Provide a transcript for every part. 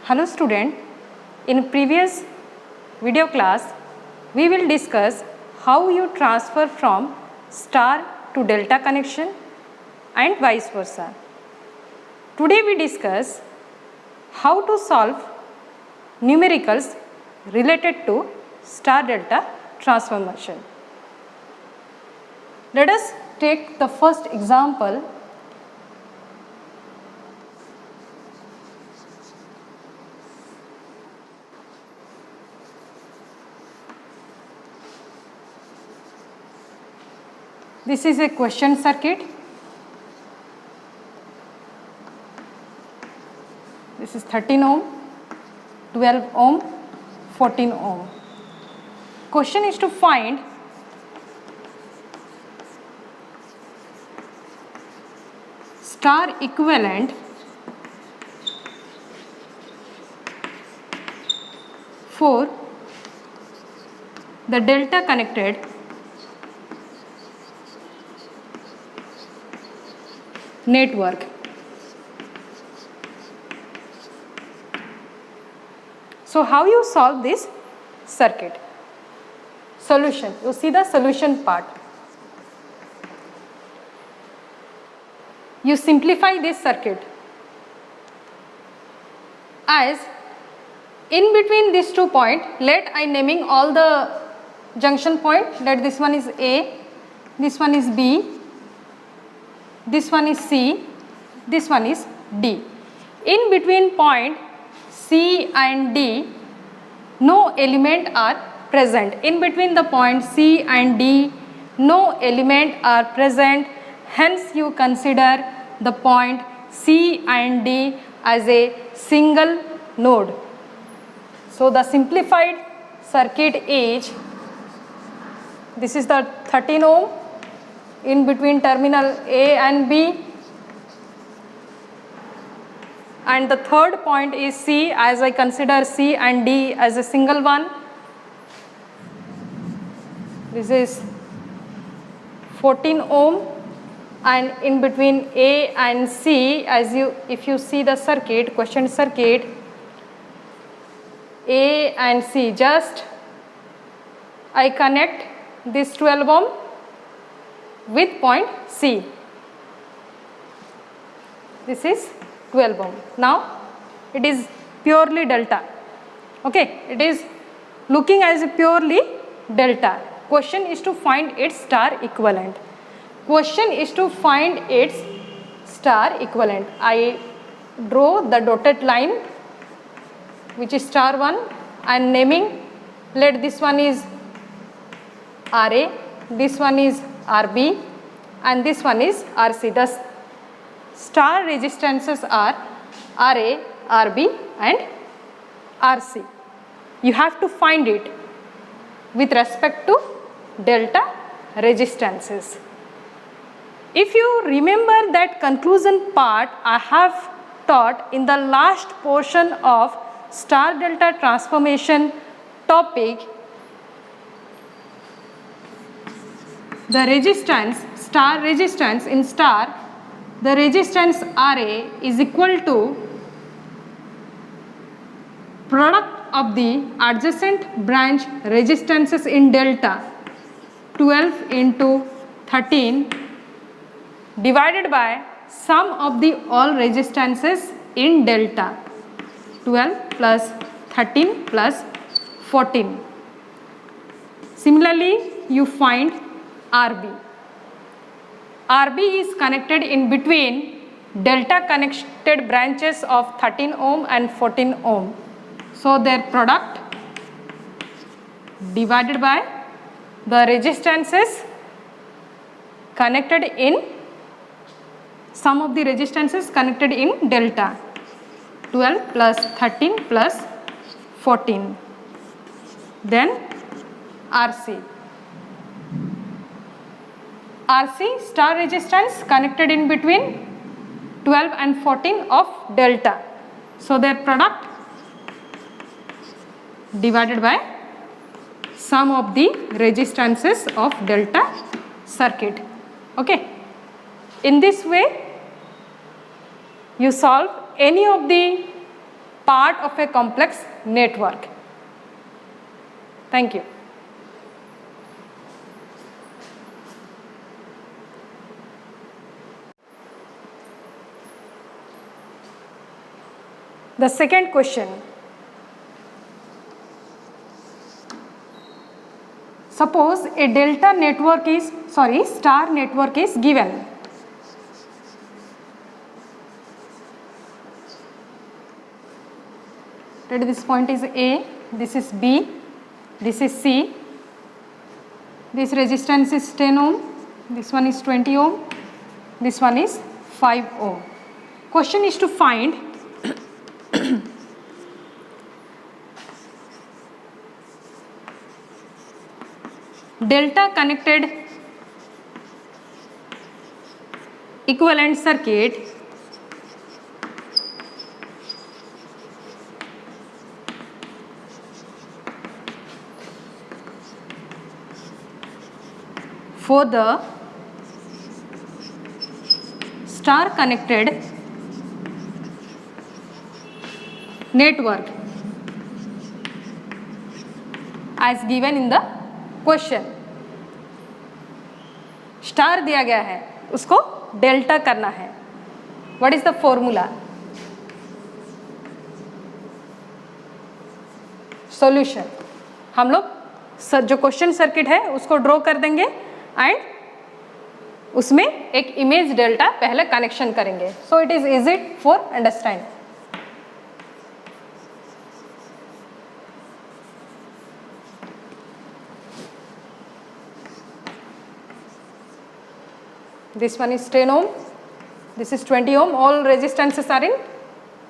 Hello student, in previous video class we will discuss how you transfer from star to delta connection and vice versa. Today we discuss how to solve numericals related to star delta transformation. Let us take the first example. This is a question circuit. This is 13 ohm, 12 ohm, 14 ohm. Question is to find star equivalent for the delta connected network. So how you solve this circuit? Solution. You see the solution part. You simplify this circuit as in between these 2 points, let I naming all the junction point. Let this one is A, this one is B, this one is C, this one is D. In between point C and D, no element are present. In between the point C and D, no element are present. Hence, you consider the point C and D as a single node. So, the simplified circuit is, this is the 13 ohm in between terminal A and B, and the third point is C, as I consider C and D as a single one. This is 14 ohm, and in between A and C, if you see the circuit, question circuit, A and C, just I connect this 12 ohm with point C. This is 12 ohm. Now it is purely delta. Okay, it is looking as a purely delta. Question is to find its star equivalent. Question is to find its star equivalent. I draw the dotted line which is star 1 and naming. Let this one is RA, this one is RB, and this one is RC. The star resistances are RA, RB and RC. You have to find it with respect to delta resistances. If you remember that conclusion part I have taught in the last portion of star delta transformation topic, the resistance, star resistance in star, the resistance RA is equal to product of the adjacent branch resistances in delta, 12 into 13 divided by sum of the all resistances in delta, 12 plus 13 plus 14. Similarly, you find RB. RB is connected in between delta connected branches of 13 ohm and 14 ohm. So, their product divided by the resistances connected in, sum of the resistances connected in delta, 12 plus 13 plus 14. Then RC. RC, star resistance connected in between 12 and 14 of delta. So, their product divided by sum of the resistances of delta circuit. Okay. In this way, you solve any of the part of a complex network. Thank you. The second question. Suppose a star network is given. This point is A, this is B, this is C. This resistance is 10 ohm, this one is 20 ohm, this one is 5 ohm. Question is to find delta connected equivalent circuit for the star connected network as given in the question. Star दिया गया है, उसको delta करना है. What is the formula? Solution. हम लोग जो question circuit है उसको ड्रॉ कर देंगे एंड उसमें एक इमेज डेल्टा पहले कनेक्शन करेंगे. So it is easy for understand. This one is 10 ohm, this is 20 ohm, all resistances are in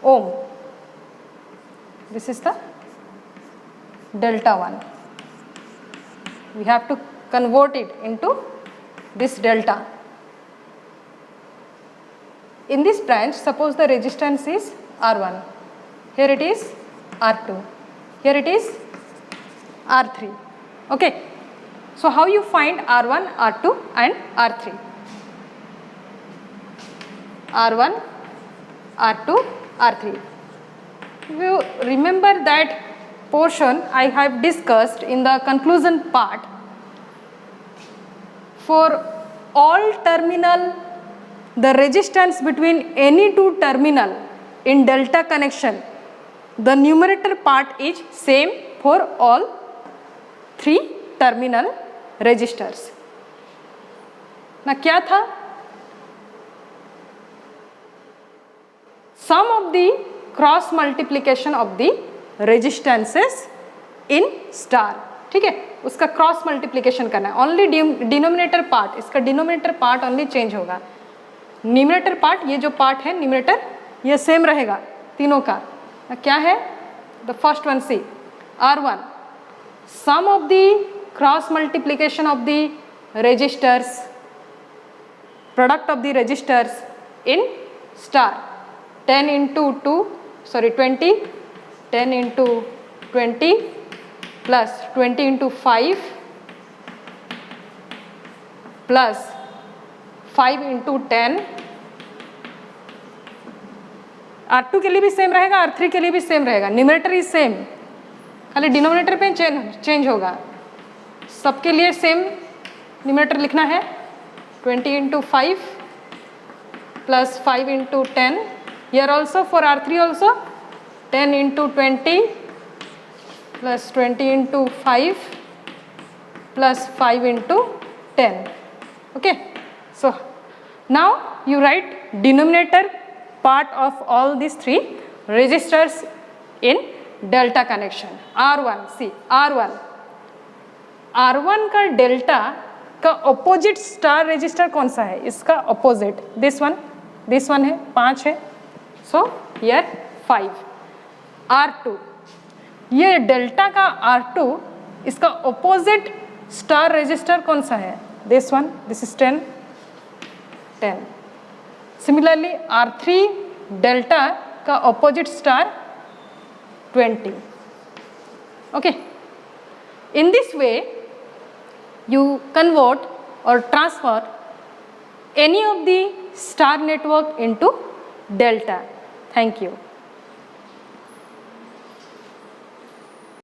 ohm. This is the delta 1. We have to convert it into this delta. In this branch, suppose the resistance is R1, here it is R2, here it is R3. Okay, so how you find R1, R2 and R3? R1, R2, R3. You remember that portion I have discussed in the conclusion part. For all terminal, the resistance between any two terminal in delta connection, the numerator part is same for all three terminal resistors. ना क्या था? Sum of the cross multiplication of the resistances in star. ठीक है, उसका cross multiplication करना है. Only denominator part, इसका denominator part only change होगा. न्यूमरेटर पार्ट, ये जो पार्ट है न्यूमरेटर, ये सेम रहेगा तीनों का. क्या है? The first one see R1, sum of the cross multiplication of the resistors, product of the resistors in star. 10 into 2, sorry 20, 10 into 20 plus 20 into 5 plus 5 into 10. R2 के लिए भी सेम रहेगा, R3 के लिए भी सेम रहेगा. न्यूमरेटर इज सेम, खाली denominator पे चेंज होगा. सबके लिए सेम न्यूमरेटर लिखना है. 20 into 5 plus 5 into 10. Here also for R3 also 10 into 20 plus 20 into 5 plus 5 into 10. Okay, so now you write denominator part of all these three resistors in delta connection. R1, see R1 का delta का opposite star register कौन सा है? इसका opposite this one है, 5 है. So here 5. R2, ये delta का R2, इसका ऑपोजिट स्टार रजिस्टर कौन सा है? This one, this is 10. Similarly R3 delta का opposite star 20. Okay, in this way you convert or transfer any of the star network into delta. Thank you.